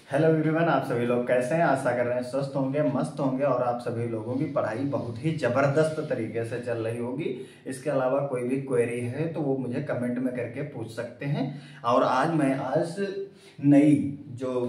Hello everyone, आप सभी लोग कैसे हैं। आशा कर रहे हैं स्वस्थ होंगे, मस्त होंगे और आप सभी लोगों की पढ़ाई बहुत ही ज़बरदस्त तरीके से चल रही होगी। इसके अलावा कोई भी क्वेरी है तो वो मुझे कमेंट में करके पूछ सकते हैं। और आज नई जो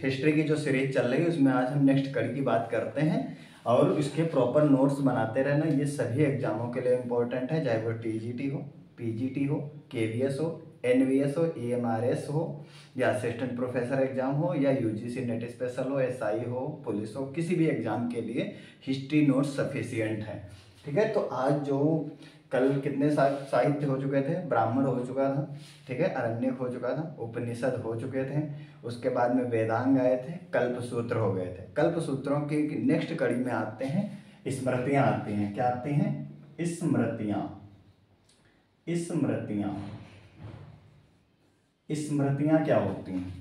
हिस्ट्री की जो सीरीज चल रही है उसमें आज हम नेक्स्ट कड़ी की बात करते हैं। और इसके प्रॉपर नोट्स बनाते रहना, ये सभी एग्जामों के लिए इम्पोर्टेंट है, चाहे वो टीजीटी हो, पीजीटी हो, केवीएस हो, एनवीएस हो, ईएमआरएस हो, या असिस्टेंट प्रोफेसर एग्जाम हो, या यूजीसी नेट स्पेशल हो, एसआई हो, पुलिस हो, किसी भी एग्जाम के लिए हिस्ट्री नोट्स सफिशियंट है। ठीक है, तो आज जो कल कितने साहित्य हो चुके थे, ब्राह्मण हो चुका था, ठीक है, अरण्यक हो चुका था, उपनिषद हो चुके थे, उसके बाद में वेदांग आए थे, कल्प सूत्र हो गए थे। कल्प सूत्रों की नेक्स्ट कड़ी में आते हैं स्मृतियां आती हैं। क्या आती हैं? स्मृतियां। स्मृतियां स्मृतियां क्या होती हैं?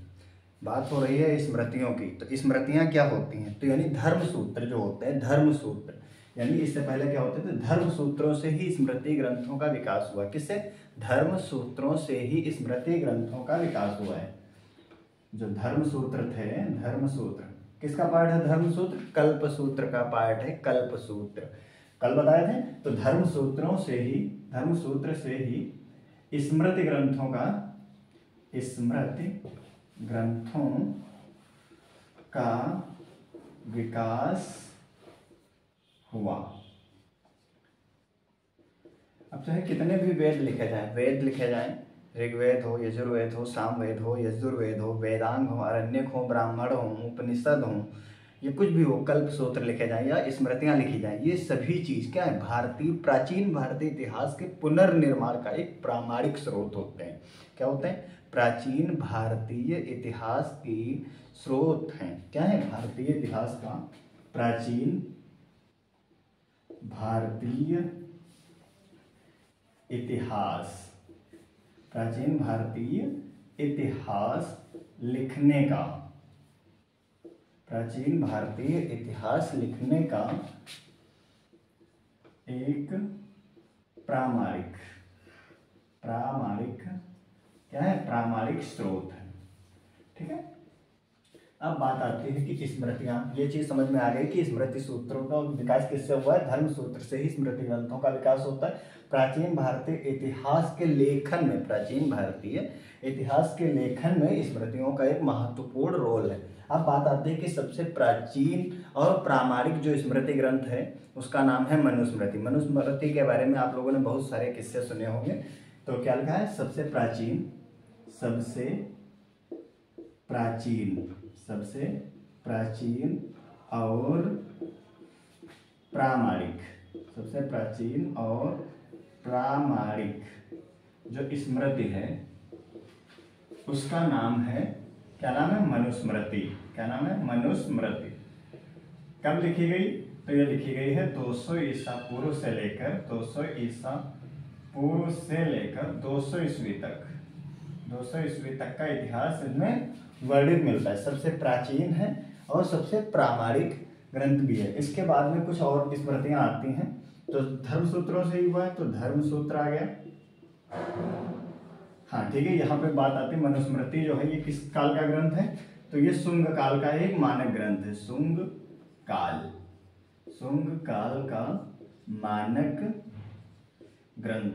बात हो रही है स्मृतियों की, तो स्मृतियां क्या होती हैं? तो यानी धर्म सूत्र जो होते हैं, धर्म सूत्र, यानी इससे पहले क्या होते थे? धर्म सूत्रों से ही स्मृति ग्रंथों का विकास हुआ। किससे? धर्म सूत्रों से ही स्मृति ग्रंथों का विकास हुआ है। जो धर्म सूत्र थे, धर्म सूत्र किसका पार्ट है? धर्म सूत्र कल्प सूत्र का पार्ट है। कल्प सूत्र कल बताए थे। तो धर्म सूत्रों से ही, धर्म सूत्र से ही स्मृति ग्रंथों का, स्मृति ग्रंथों का विकास हुआ। अब चाहे कितने भी वेद लिखे जाएं, ऋग्वेद हो, यजुर्वेद हो, सामवेद हो, यजुर्वेद हो, वेदांग हो, अरण्यक हो, ब्राह्मण हो, उपनिषद हो, ये कुछ भी हो, कल्प सूत्र लिखे जाएं या स्मृतियां लिखी जाएं, ये सभी चीज क्या है? प्राचीन भारतीय इतिहास के पुनर्निर्माण का एक प्रामाणिक स्रोत होते हैं। क्या होते हैं? प्राचीन भारतीय इतिहास की स्रोत हैं। क्या है? भारतीय इतिहास का, प्राचीन भारतीय इतिहास, प्राचीन भारतीय इतिहास लिखने का, प्राचीन भारतीय इतिहास लिखने का एक प्रामाणिक क्या है? प्रामाणिक स्रोत है। ठीक है, अब बात आती है कि स्मृतियां, ये चीज समझ में आ गई कि स्मृति सूत्रों का विकास किससे हुआ है? धर्म सूत्र से ही स्मृति ग्रंथों का विकास होता है। प्राचीन भारतीय इतिहास के लेखन में, प्राचीन भारतीय इतिहास के लेखन में स्मृतियों का एक महत्वपूर्ण रोल है। अब बात आती है कि सबसे प्राचीन और प्रामाणिक जो स्मृति ग्रंथ है उसका नाम है मनुस्मृति। मनुस्मृति के बारे में आप लोगों ने बहुत सारे किस्से सुने होंगे। तो क्या लिखा है? सबसे प्राचीन और प्रामाणिक, सबसे प्राचीन और प्रामाणिक जो स्मृति है उसका नाम है, क्या नाम है? मनुस्मृति। क्या नाम है? मनुस्मृति। कब लिखी गई? तो ये लिखी गई है 200 ईसा पूर्व से लेकर 200 ईसा पूर्व से लेकर 200 ईस्वी तक, 200 ईस्वी तक का इतिहास इसमें वर्णित मिलता है। सबसे प्राचीन है और सबसे प्रामाणिक ग्रंथ भी है। इसके बाद में कुछ और स्मृतियां आती हैं। तो धर्म सूत्रों से ही हुआ है, तो धर्म सूत्र आ गया। हाँ ठीक है, यहाँ पे बात आती है मनुस्मृति जो है ये किस काल का ग्रंथ है? तो ये शुंग काल का एक मानक ग्रंथ है। शुंग काल का मानक ग्रंथ।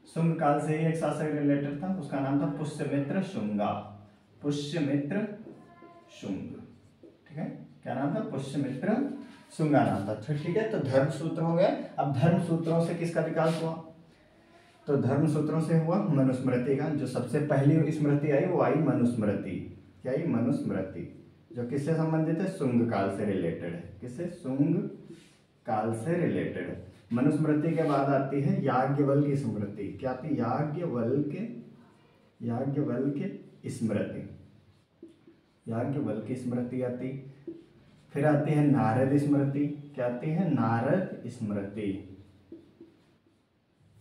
शुंग काल से ही एक शासक रिलेटेड था, उसका नाम था पुष्यमित्र शुंगा। पुष्यमित्र शुंग, ठीक है, क्या नाम था? पुष्यमित्र शुंगा नाम था। ठीक है, तो धर्म सूत्र हो गया। अब धर्म सूत्रों से किसका विकास हुआ? तो धर्म सूत्रों से हुआ मनुस्मृति का। जो सबसे पहली स्मृति आई वो आई मनुस्मृति। क्या आई? मनुस्मृति, जो किससे संबंधित है? शुंग काल से रिलेटेड है। किससे? शुंग काल से रिलेटेड है। मनुस्मृति के बाद आती है याज्ञवल्क्य स्मृति। क्या आती है? याज्ञवल्क्य स्मृति आती। फिर आती है नारद स्मृति। क्या आती है? नारद स्मृति।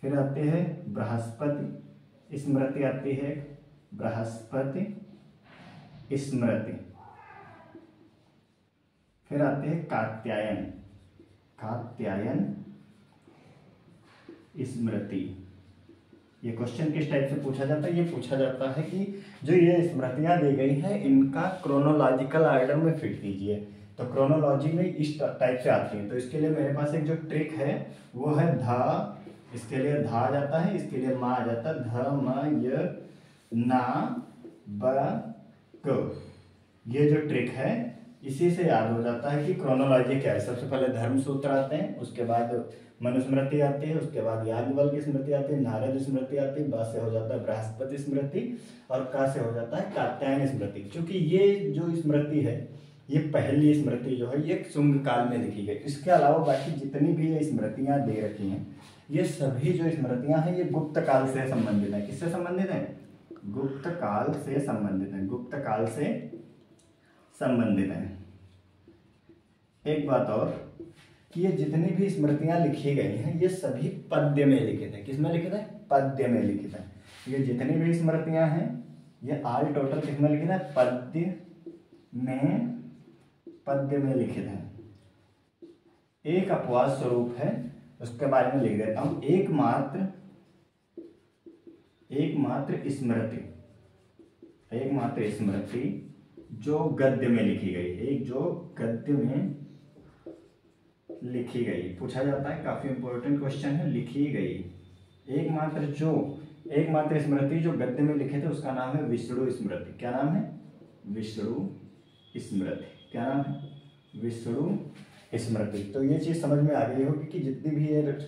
फिर आती है बृहस्पति स्मृति आती है, बृहस्पति स्मृति। फिर आती है कात्यायन स्मृति। ये क्वेश्चन किस टाइप से पूछा जाता है? ये पूछा जाता है कि जो ये स्मृतियां दी गई हैं इनका क्रोनोलॉजिकल ऑर्डर में फिट कीजिए। तो क्रोनोलॉजी में इस टाइप से आती है। तो इसके लिए मेरे पास एक जो ट्रिक है वो है धा, इसके लिए धा आ जाता है, इसके लिए मा आ जाता है, ध म य ना ब क। ये जो ट्रिक है इसी से याद हो जाता है कि क्रोनोलॉजी क्या है। सबसे पहले धर्म सूत्र आते हैं, उसके बाद मनुस्मृति आती है, उसके बाद याज्ञवल्क्य स्मृति आती है, नारद स्मृति आती है, ब से हो जाता है बृहस्पति स्मृति और क से हो जाता है कात्यायन स्मृति। क्योंकि ये जो स्मृति है ये पहली स्मृति जो है ये शुंग काल में लिखी गई। इसके अलावा बाकी जितनी भी ये स्मृतियां दे रखी हैं ये सभी जो स्मृतियां हैं ये गुप्त काल से संबंधित है। किससे संबंधित है? गुप्त काल से संबंधित है, गुप्त काल से संबंधित है। एक बात और कि ये जितनी भी स्मृतियां लिखी गई हैं ये सभी पद्य में लिखित है। किसमें लिखित है? पद्य में लिखित है। ये जितनी भी स्मृतियां हैं ये ऑल टोटल किसमें लिखित है? पद्य में लिखित है। एक अपवाद स्वरूप है, उसके बारे में लिख देता हूं। एकमात्र स्मृति जो गद्य में लिखी गई, एक जो गद्य में लिखी गई, पूछा जाता है, काफी इंपॉर्टेंट क्वेश्चन है। लिखी गई एकमात्र स्मृति जो गद्य में लिखे थे उसका नाम है विष्णु स्मृति। क्या नाम है? विष्णु स्मृति। क्या नाम है? विष्णु स्मृति। तो ये चीज समझ में आ गई होगी कि जितनी भी ये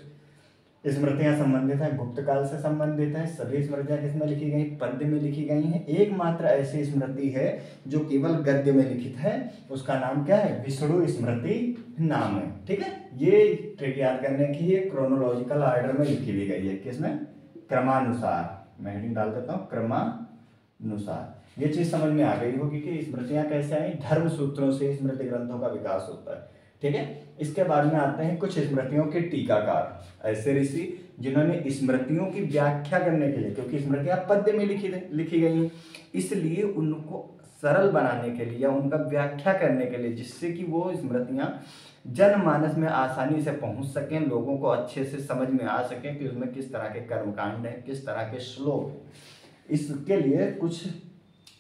स्मृतियां संबंधित हैं गुप्त काल से संबंधित है। सभी स्मृतियां किसमें लिखी गई? पद्य में लिखी गई हैं। एकमात्र ऐसी स्मृति है जो केवल गद्य में लिखित है, उसका नाम क्या है? विष्णु स्मृति नाम है। ठीक है, ये ट्रिक याद करने की ये क्रोनोलॉजिकल ऑर्डर में लिखी भी गई है। किसमें? क्रमानुसार। मैं हेडिंग डाल देता हूँ, क्रमानुसार। ये चीज समझ में आ गई होगी कि स्मृतियां कैसे आई। धर्म सूत्रों से स्मृति ग्रंथों का विकास होता है। ठीक है, इसके बाद में आते हैं कुछ स्मृतियों के टीकाकार, ऐसे ऋषि जिन्होंने स्मृतियों की व्याख्या करने के लिए, क्योंकि स्मृतियां पद्य में लिखी गई हैं, इसलिए उनको सरल बनाने के लिए या उनका व्याख्या करने के लिए, जिससे कि वो स्मृतियां जनमानस में आसानी से पहुंच सकें, लोगों को अच्छे से समझ में आ सके कि उसमें किस तरह के कर्मकांड हैं, किस तरह के श्लोक हैं। इसके लिए कुछ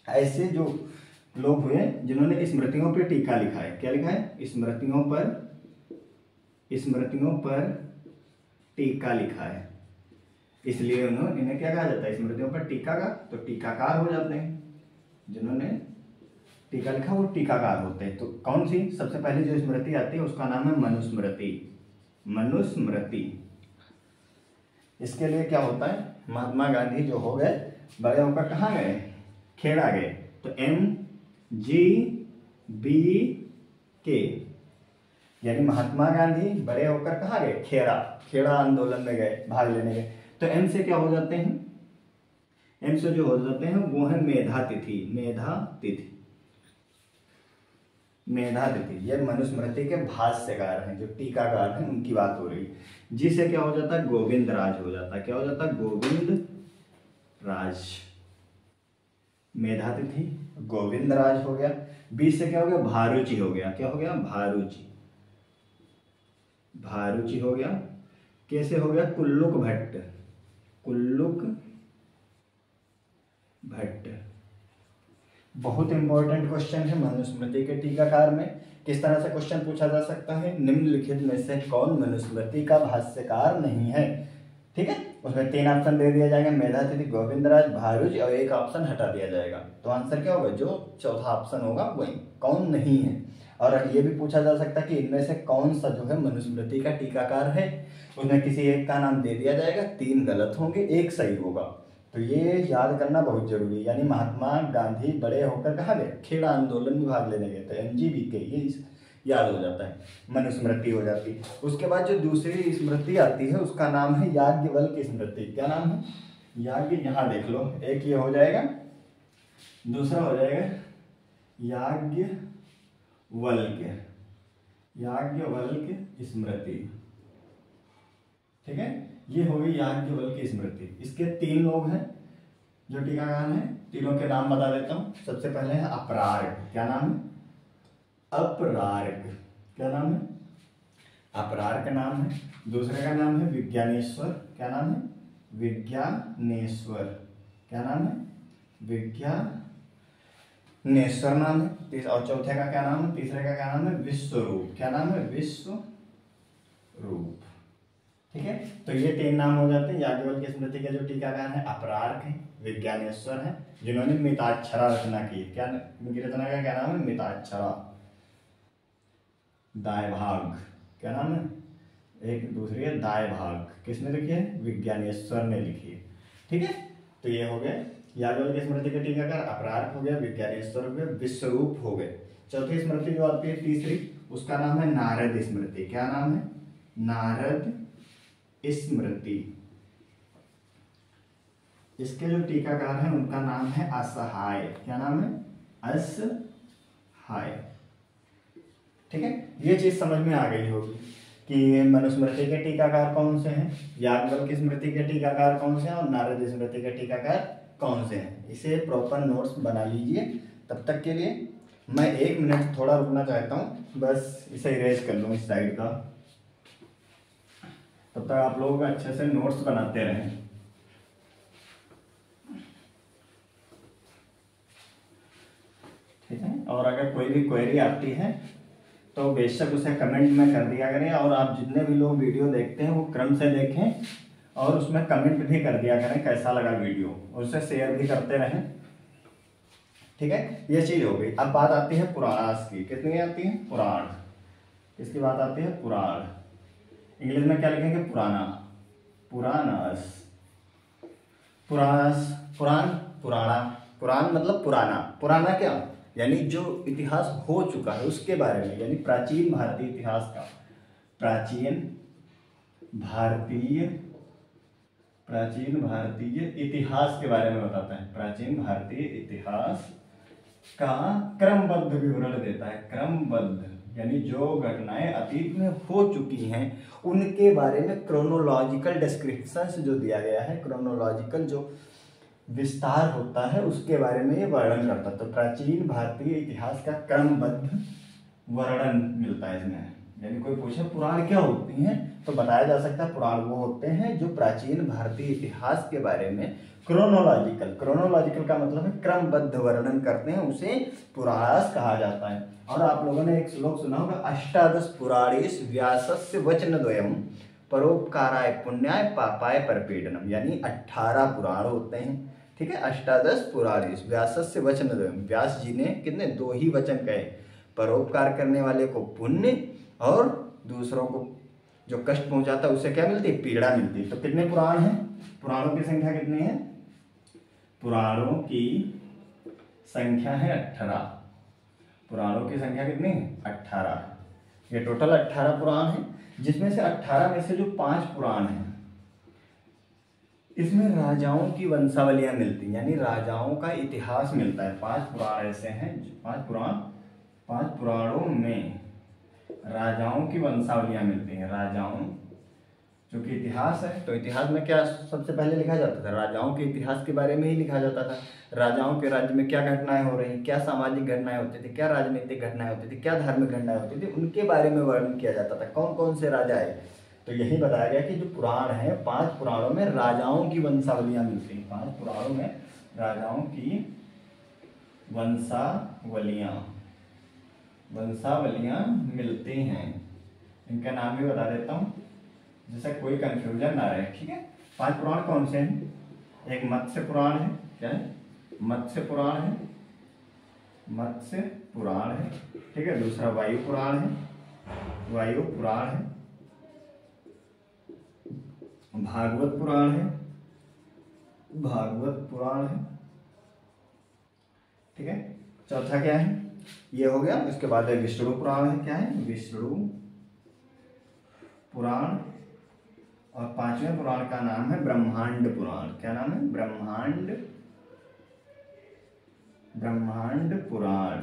ऐसे जो लोग हुए जिन्होंने स्मृतियों पर टीका लिखा है। क्या लिखा है? स्मृतियों पर टीका लिखा है, इसलिए इन्हें क्या कहा जाता है? स्मृतियों पर टीकाकार। तो टीकाकार हो जाते हैं, जिन्होंने टीका लिखा वो टीकाकार होते हैं। तो कौन सी? सबसे पहले जो स्मृति आती है उसका नाम है मनुस्मृति। इसके लिए क्या होता है? महात्मा गांधी जो हो गए बड़े होकर कहाँ गए? खेड़ा गए। तो MGBK यानी महात्मा गांधी बड़े होकर कहाँ गए? खेड़ा आंदोलन में गए, भाग लेने गए। तो एम से क्या हो जाते हैं? एम से जो हो जाते हैं वो है मेधा तिथि। ये मनुस्मृति के भाष्यकार हैं, जो टीकाकार हैं, उनकी बात हो रही है। जी से क्या हो जाता है? गोविंद राज हो जाता है। क्या हो जाता है? गोविंद राज। मेधा तिथि, गोविंद राज हो गया। बी से क्या हो गया? भारुचि हो गया। क्या हो गया? भारुचि हो गया। कैसे हो गया? कुल्लुक भट्ट। बहुत इंपॉर्टेंट क्वेश्चन है मनुस्मृति के टीकाकार में। किस तरह से क्वेश्चन पूछा जा सकता है? निम्नलिखित में से कौन मनुस्मृति का भाष्यकार नहीं है? ठीक है, उसमें 3 ऑप्शन दे दिया जाएगा, मेधा तिथि, गोविंदराज, भारुच, और एक ऑप्शन हटा दिया जाएगा। तो आंसर क्या होगा? जो चौथा ऑप्शन होगा वही, कौन नहीं है। और ये भी पूछा जा सकता है कि इनमें से कौन सा जो है मनुस्मृति का टीकाकार है। उसमें किसी एक का नाम दे दिया जाएगा, 3 गलत होंगे, 1 सही होगा। तो ये याद करना बहुत जरूरी है। यानी महात्मा गांधी बड़े होकर कहाँ गए? खेड़ा आंदोलन में भाग लेने गए थे। MGBK ये याद हो जाता है, मनुस्मृति हो जाती है। उसके बाद जो दूसरी स्मृति आती है उसका नाम है याज्ञवल्क्य स्मृति। क्या नाम है? याज्ञ, यहाँ देख लो, एक ये हो जाएगा, दूसरा हो जाएगा याज्ञवल्क्य स्मृति। ठीक है, ये हो गई याज्ञवल्क्य स्मृति। इसके 3 लोग हैं जो टीकाकार हैं, तीनों के नाम बता देता हूं। सबसे पहले है अपरार्क। क्या नाम है? अपरार्क। क्या नाम है? अपरार्क नाम है। दूसरे का नाम है विज्ञानेश्वर। क्या नाम है? विज्ञानेश्वर, क्या नाम है? विज्ञानेश्वर नाम है। और चौथे का क्या नाम है? तीसरे का क्या नाम है? विश्वरूप। क्या नाम है? विश्वरूप। ठीक है, तो ये 3 नाम हो जाते हैं। याज्ञवल्क्य स्मृति के जो टीकाकार हैं अपरार्क है, विज्ञानेश्वर है, जिन्होंने मिताक्षरा रचना की। क्या उनकी रचना का क्या नाम है? मिताक्षरा। दाय भाग, क्या नाम है? एक दूसरी है दाय भाग, किसने लिखी है? विज्ञानेश्वर ने लिखी है। ठीक है, तो ये हो गए याज्ञवल्क्य स्मृति के टीकाकार। अपरार्क हो गया, विज्ञानेश्वर हो गया, विश्वरूप हो गए। चौथी स्मृति जो आती है तीसरी, उसका नाम है नारद स्मृति। क्या नाम है? नारद स्मृति। इसके जो टीकाकार हैं उनका नाम है असहाय। क्या नाम है? असहाय। ठीक है, ये चीज समझ में आ गई होगी कि मनुस्मृति के टीकाकार कौन से हैं, याज्ञवल्क्य स्मृति के टीकाकार कौन से हैं और नारद स्मृति के टीकाकार कौन से हैं। इसे प्रॉपर नोट्स बना लीजिए। तब तक के लिए मैं 1 मिनट थोड़ा रुकना चाहता हूँ, बस इसे इरेज कर लूँ इस साइड का। तब तक आप लोग अच्छे से नोट्स बनाते रहें। ठीक है, और अगर कोई भी क्वेरी आती है तो बेशक उसे कमेंट में कर दिया करें। और आप जितने भी लोग वीडियो देखते हैं वो क्रम से देखें और उसमें कमेंट भी कर दिया करें कैसा लगा वीडियो, और उसे शेयर भी करते रहें। ठीक है, ये चीज हो गई। अब बात आती है पुराणास की। कितनी आती है? पुराण। किसकी बात आती है? पुराण। इंग्लिश में क्या लिखेंगे? पुराना, पुराणास। पुराणास, पुराण, पुराणा। पुराण मतलब पुराना। पुराना क्या? यानी जो इतिहास हो चुका है उसके बारे में, यानी प्राचीन भारतीय इतिहास का। प्राचीन भारतीय इतिहास के बारे में बताता है। प्राचीन भारतीय इतिहास का क्रमबद्ध विवरण देता है। क्रमबद्ध यानी जो घटनाएं अतीत में हो चुकी हैं उनके बारे में क्रोनोलॉजिकल डिस्क्रिप्शन जो दिया गया है, क्रोनोलॉजिकल जो विस्तार होता है उसके बारे में ये वर्णन करता है। तो प्राचीन भारतीय इतिहास का क्रमबद्ध वर्णन मिलता है इसमें। यानी कोई पूछे पुराण क्या होती हैं तो बताया जा सकता है पुराण वो होते हैं जो प्राचीन भारतीय इतिहास के बारे में क्रोनोलॉजिकल का मतलब है क्रमबद्ध वर्णन करते हैं, उसे पुराणास कहा जाता है। और आप लोगों ने एक श्लोक सुना होगा, अष्टादश पुराणेषु व्यासस्य वचनद्वयम् परोपकाराय पुण्याय पापाय परपीडनम। यानी 18 पुराण होते हैं। ठीक है, अष्टादश पुराणेषु व्यासस्य वचनद्वयम्। व्यास जी ने कितने? 2 ही वचन कहे, परोपकार करने वाले को पुण्य और दूसरों को जो कष्ट पहुंचाता है उससे क्या मिलती है? पीड़ा मिलती है। तो कितने पुराण हैं? पुराणों की संख्या कितनी है? पुराणों की संख्या है 18। पुराणों की संख्या कितनी है? 18। ये टोटल 18 पुराण है, जिसमें से 18 में से जो 5 पुराण हैं इसमें राजाओं की वंशावलियां मिलती हैं, यानी राजाओं का इतिहास मिलता है। 5 पुराण ऐसे हैं, 5 पुराणों में राजाओं की वंशावलियां मिलती हैं। राजाओं जो कि इतिहास है, तो इतिहास में क्या सबसे पहले लिखा जाता था? राजाओं के इतिहास के बारे में ही लिखा जाता था। राजाओं के राज्य में क्या घटनाएं हो रही, क्या सामाजिक घटनाएं होती थी, क्या राजनीतिक घटनाएं होती थी, क्या धार्मिक घटनाएं होती थी, उनके बारे में वर्णन किया जाता था। कौन कौन से राजा है, तो यही बताया गया कि जो पुराण है 5 पुराणों में राजाओं की वंशावलियां मिलती हैं। 5 पुराणों में राजाओं की वंशावलियां मिलती हैं। इनका नाम भी बता देता हूँ जिससे कोई कंफ्यूजन ना रहे। ठीक है, 5 पुराण कौन से हैं? एक मत्स्य पुराण है। क्या है? मत्स्य पुराण है। मत्स्य पुराण है। ठीक है, दूसरा वायु पुराण है। वायु पुराण है। भागवत पुराण है। भागवत पुराण है। ठीक है, चौथा क्या है? ये हो गया। इसके बाद विष्णु पुराण है। क्या है? विष्णु पुराण। और 5वें पुराण का नाम है ब्रह्मांड पुराण। क्या नाम है? ब्रह्मांड पुराण।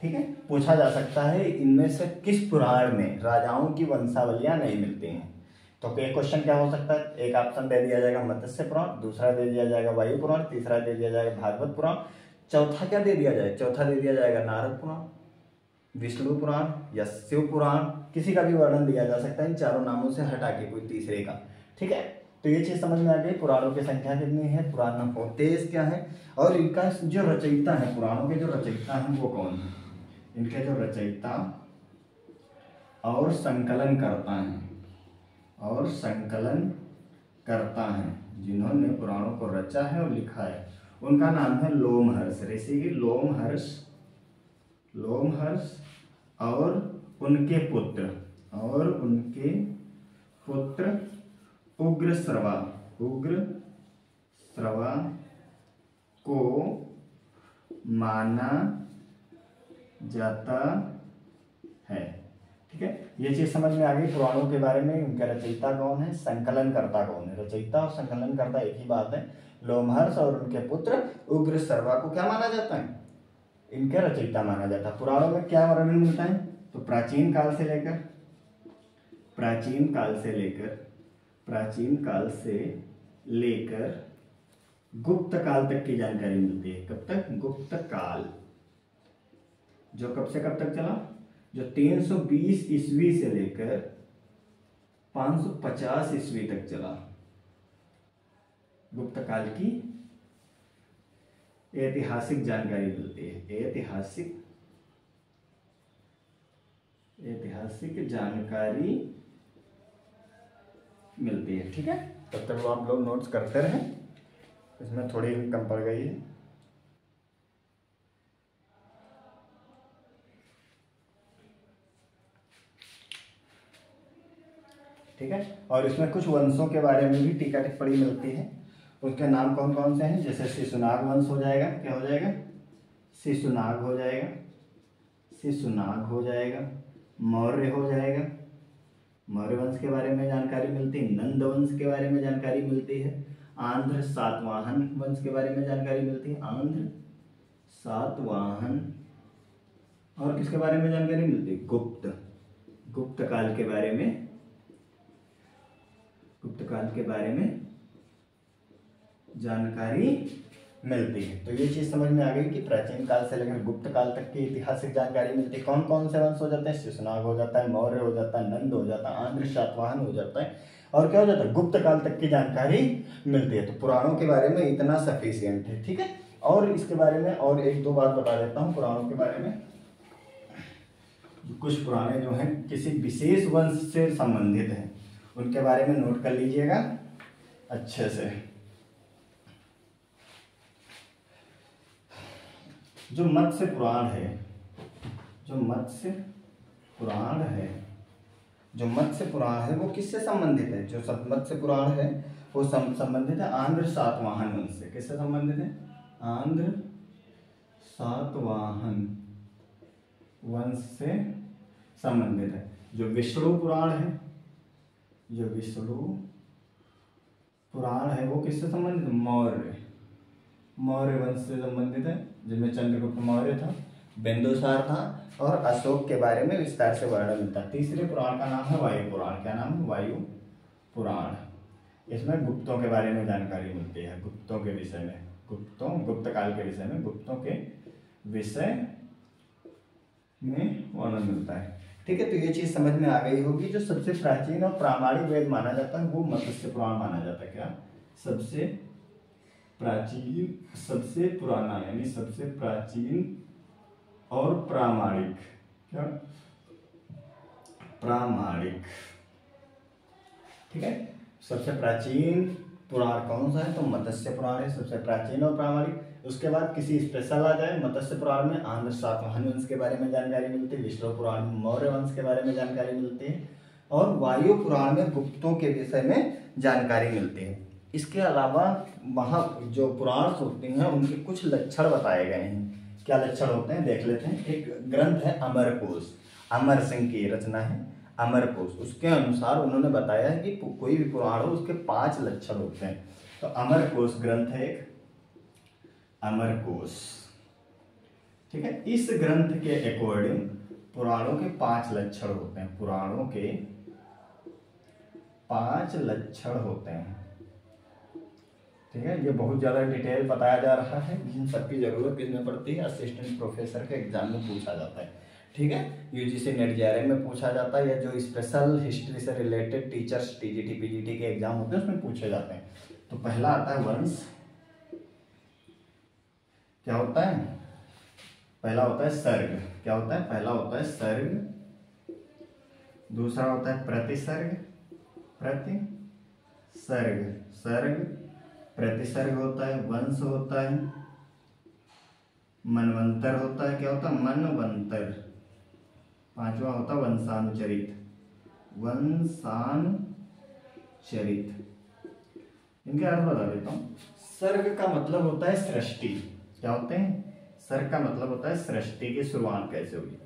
ठीक है, पूछा जा सकता है इनमें से किस पुराण में राजाओं की वंशावलियां नहीं मिलती हैं। तो एक क्वेश्चन क्या हो सकता है? एक ऑप्शन दे दिया जाएगा मत्स्य पुराण, दूसरा दे दिया जाएगा वायु पुराण, तीसरा दे दिया जाएगा भागवत पुराण, चौथा क्या दे दिया जाए? चौथा दे दिया जाएगा नारद पुराण, विष्णु पुराण या शिव पुराण। किसी का भी वर्णन दिया जा सकता है इन चारों नामों से हटा के, कोई तीसरे का। ठीक है, तो ये चीज समझ में आ गई। पुराणों की संख्या कितनी है, पुराण होते क्या है, और इनका जो रचयिता है, पुराणों के जो रचयिता हैं वो कौन है, इनके जो रचयिता और संकलन करता है, और संकलन करता है, जिन्होंने पुराणों को रचा है और लिखा है, उनका नाम है लोमहर्ष ऋषि। लोमहर्ष, लोमहर्ष और उनके पुत्र, और उनके पुत्र उग्रश्रवा, उग्रश्रवा को माना जाता है। ठीक है, ये चीज समझ में आ गई पुराणों के बारे में। उनका रचयिता कौन है, संकलनकर्ता कौन है। रचयिता और संकलनकर्ता एक ही बात है। लोमहर्ष और उनके पुत्र उग्रश्रवा को क्या माना जाता है, इनके रचयिता माना जाता है। पुराणों में क्या वर्णन मिलता है, तो प्राचीन काल से लेकर, प्राचीन काल से लेकर गुप्त काल तक की जानकारी मिलती है। कब तक, गुप्त काल, जो कब से कब तक चला, जो 320 ईस्वी से लेकर 550 ईस्वी तक चला। गुप्त काल की ऐतिहासिक जानकारी मिलती है, ऐतिहासिक जानकारी मिलती है। ठीक है, तब तक आप लोग नोट्स करते रहें, इसमें थोड़ी कम पड़ गई है। ठीक है, और इसमें कुछ वंशों के बारे में भी टीका टिप्पणी मिलती है। उसके नाम कौन कौन से हैं, जैसे शिशुनाग वंश हो जाएगा, क्या हो जाएगा, शिशुनाग हो जाएगा, शिशुनाग हो जाएगा, मौर्य हो जाएगा, मौर्य वंश के बारे में जानकारी मिलती है, नंद वंश के बारे में जानकारी मिलती है, आंध्र सातवाहन वंश के बारे में जानकारी मिलती है, आंध्र सातवाहन, और किसके बारे में जानकारी मिलती है, गुप्त, गुप्त काल के बारे में, गुप्त काल के बारे में जानकारी मिलती है। तो ये चीज समझ में आ गई कि प्राचीन काल से लेकर गुप्त काल तक की ऐतिहासिक जानकारी मिलती है। कौन कौन से वंश हो जाते हैं, शिशुनाग हो जाता है, मौर्य हो जाता है, नंद हो जाता है, आंध्र सातवाहन हो जाता है, और क्या हो जाता है, गुप्त काल तक की जानकारी मिलती है। तो पुराणों के बारे में इतना सफिशियंट है। ठीक है, और इसके बारे में और एक दो बात बता देता हूँ पुराणों के बारे में। कुछ पुराने जो हैं किसी विशेष वंश से संबंधित हैं, उनके बारे में नोट कर लीजिएगा अच्छे से। जो मत्स्य पुराण है, जो मत्स्य पुराण है, जो मत्स्य पुराण है वो किससे संबंधित है, जो मत्स्य पुराण है वो संबंधित है आंध्र सातवाहन वंश से। किससे संबंधित है, आंध्र सातवाहन वंश से संबंधित है। जो विष्णु पुराण है, जो विष्णु पुराण है वो किससे संबंधित है, मौर्य, मौर्य वंश से संबंधित है, जिनमें चंद्रगुप्त मौर्य था, बिंदुसार था, और अशोक के बारे में विस्तार से वर्णन मिलता है। तीसरे पुराण का नाम है वायु पुराण। क्या नाम है, वायु पुराण। इसमें गुप्तों के बारे में जानकारी मिलती है, गुप्तों के विषय में, गुप्त काल के विषय में, गुप्तों के विषय में वर्णन मिलता है। ठीक है, तो ये चीज समझ में आ गई होगी। जो सबसे प्राचीन और प्रामाणिक वेद माना जाता है वो मत्स्य पुराण माना जाता है। क्या, सबसे प्राचीन, सबसे पुराना, यानी सबसे प्राचीन और प्रामाणिक, क्या, प्रामाणिक। ठीक है, सबसे प्राचीन पुराण कौन सा है, तो मत्स्य पुराण है, सबसे प्राचीन और प्रामाणिक। उसके बाद किसी स्पेशल आ जाए, मत्स्य पुराण में आंध्र सातवाहन वंश के बारे में जानकारी मिलती है, विष्णु पुराण में मौर्य वंश के बारे में जानकारी मिलती है, और वायु पुराण में गुप्तों के विषय में जानकारी मिलती है। इसके अलावा वहाँ जो पुराण होते हैं उनके कुछ लक्षण बताए गए हैं। क्या लक्षण होते हैं देख लेते हैं। एक ग्रंथ है अमरकोश, अमर सिंह की रचना है अमरकोश। उसके अनुसार उन्होंने बताया है कि कोई भी पुराण हो उसके 5 लक्षण होते हैं। तो अमरकोश ग्रंथ है एक, अमरकोश। ठीक है, इस ग्रंथ के अकॉर्डिंग पुराणों के 5 लक्षण होते हैं, पुराणों के 5 लक्षण होते हैं। ठीक है, ये बहुत ज़्यादा डिटेल बताया जा रहा है, इन सबकी जरूरत किसमें पड़ती है, असिस्टेंट प्रोफेसर के एग्जाम में पूछा जाता है। ठीक है। यूजीसी नेट जेआरएफ में पूछा जाता है, या जो स्पेशल हिस्ट्री से रिलेटेड टीचर्स टीजीटी पीजीटी के एग्जाम होते हैं उसमें पूछे जाते हैं। तो पहला आता है वंश, क्या होता है, पहला होता है सर्ग, क्या होता है, पहला होता है सर्ग, दूसरा होता है प्रतिसर्ग, प्रतिसर्ग, सर्ग, प्रतिसर्ग होता है, वंश होता है, मनवंतर होता है, क्या होता है, मनवंतर, पांचवा होता है वंशानुचरित, वंशानुचरित। इनके अर्थ बता देता हूं। सर्ग का मतलब होता है सृष्टि, क्या होते हैं, सर्ग का मतलब होता है सृष्टि की शुरुआत कैसे हुई।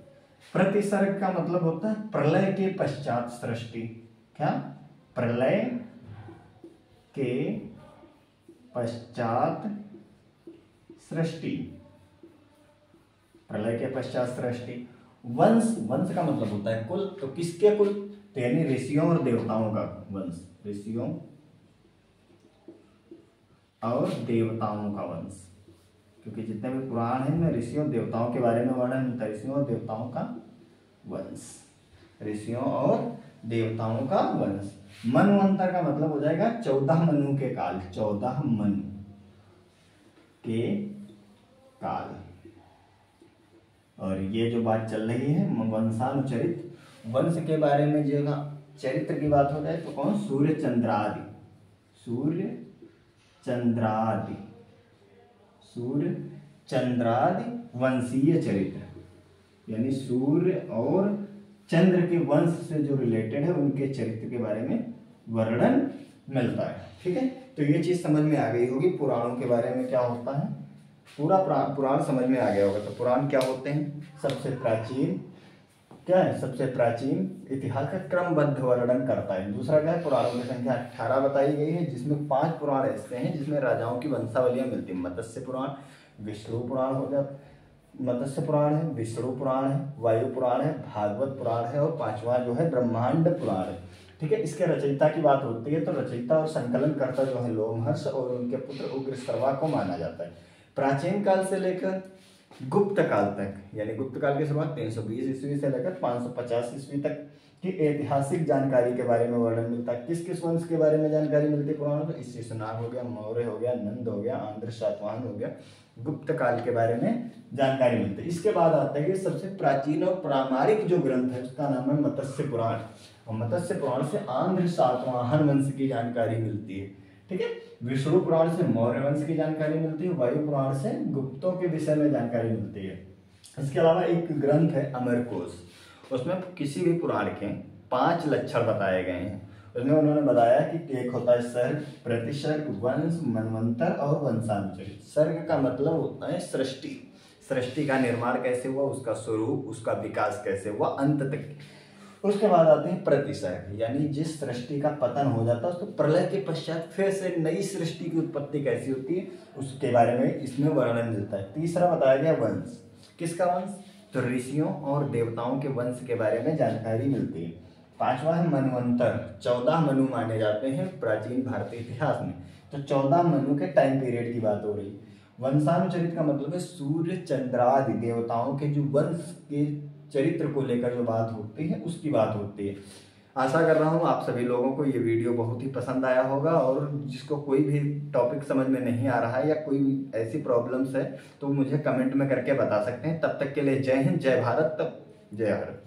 प्रतिसर्ग का मतलब होता है प्रलय के पश्चात सृष्टि, क्या, प्रलय के पश्चात सृष्टि, प्रलय के पश्चात सृष्टि। वंश, वंश का मतलब होता है कुल, तो किसके कुल, तो यानी ऋषियों और देवताओं का वंश, ऋषियों और देवताओं का वंश, क्योंकि जितने भी पुराण हैं में ऋषियों देवताओं के बारे में वर्णन होता है, ऋषियों और देवताओं का वंश, ऋषियों और देवताओं का वंश। मनवंतर का मतलब हो जाएगा 14 मनु के काल, 14 मनु के काल। और ये जो बात चल रही है वंशानुचरित, वंश के बारे में जो चरित्र की बात हो जाए तो कौन, सूर्य चंद्रादि, सूर्य चंद्रादि, सूर्य चंद्रादि वंशीय चरित्र, यानी सूर्य और चंद्र के वंश से जो रिलेटेड है उनके चरित्र के बारे में वर्णन मिलता है। ठीक है, तो ये चीज समझ में आ गई होगी पुराणों के बारे में क्या होता है, पूरा पुराण समझ में आ गया होगा। तो पुराण क्या होते हैं, सबसे प्राचीन, क्या है, सबसे प्राचीन इतिहास का क्रमबद्ध वर्णन करता है। दूसरा क्या है, पुराणों की संख्या 18 बताई गई है, जिसमें 5 पुराण ऐसे हैं जिसमें राजाओं की वंशावलियां मिलती हैं। मत्स्य पुराण, विष्णु पुराण हो जाता, मत्स्य पुराण है, विष्णु पुराण है, वायु पुराण है, भागवत पुराण है, और 5वां जो है ब्रह्मांड पुराण है। ठीक है, इसके रचयिता की बात होती है तो रचयिता और संकलनकर्ता जो है लोमहर्ष और उनके पुत्र उग्रश्रवा को माना जाता है। प्राचीन काल से लेकर गुप्त काल तक, यानी गुप्त काल की शुरुआत 320 ईस्वी से लेकर 550 ईस्वी तक की ऐतिहासिक जानकारी के बारे में वर्णन मिलता है। किस किस वंश के बारे में जानकारी मिलती है पुराणों में, इससे सुनाग हो गया, मौर्य हो गया, नंद हो गया, आंध्र सातवाहन हो गया, गुप्त काल के बारे में जानकारी मिलती है। इसके बाद आता है कि सबसे प्राचीन और प्रामाणिक जो ग्रंथ है उसका नाम है मत्स्य पुराण, और मत्स्य पुराण से आंध्र सातवाहन वंश की जानकारी मिलती है। ठीक है, विष्णु पुराण से मौर्य वंश की जानकारी मिलती है, वायु पुराण से गुप्तों के विषय में जानकारी मिलती है। इसके अलावा एक ग्रंथ है अमरकोश, उसमें किसी भी पुराण के 5 लक्षण बताए गए हैं। उसमें उन्होंने बताया कि एक होता है सर्ग, प्रतिसर्ग, वंश, मनवंतर और वंशानुचरित। सर्ग का मतलब होता है सृष्टि, सृष्टि का निर्माण कैसे हुआ, उसका स्वरूप, उसका विकास कैसे हुआ अंत तक। उसके बाद आते हैं प्रतिसर्ग, यानी जिस सृष्टि का पतन हो जाता है उसको प्रलय के पश्चात फिर से नई सृष्टि की उत्पत्ति कैसी होती है उसके बारे में इसमें वर्णन मिलता है। तीसरा बताया गया वंश, किसका वंश, तो ऋषियों और देवताओं के वंश के बारे में जानकारी मिलती है। 5वां है मनवंतर, 14 मनु माने जाते हैं प्राचीन भारतीय इतिहास में, तो 14 मनु के टाइम पीरियड की बात हो रही है। वंशानुचरित का मतलब है सूर्य चंद्रादि देवताओं के जो वंश के चरित्र को लेकर जो बात होती है उसकी बात होती है। आशा कर रहा हूँ आप सभी लोगों को ये वीडियो बहुत ही पसंद आया होगा, और जिसको कोई भी टॉपिक समझ में नहीं आ रहा है या कोई ऐसी प्रॉब्लम्स है तो मुझे कमेंट में करके बता सकते हैं। तब तक के लिए जय हिंद, जय भारत, जय भारत।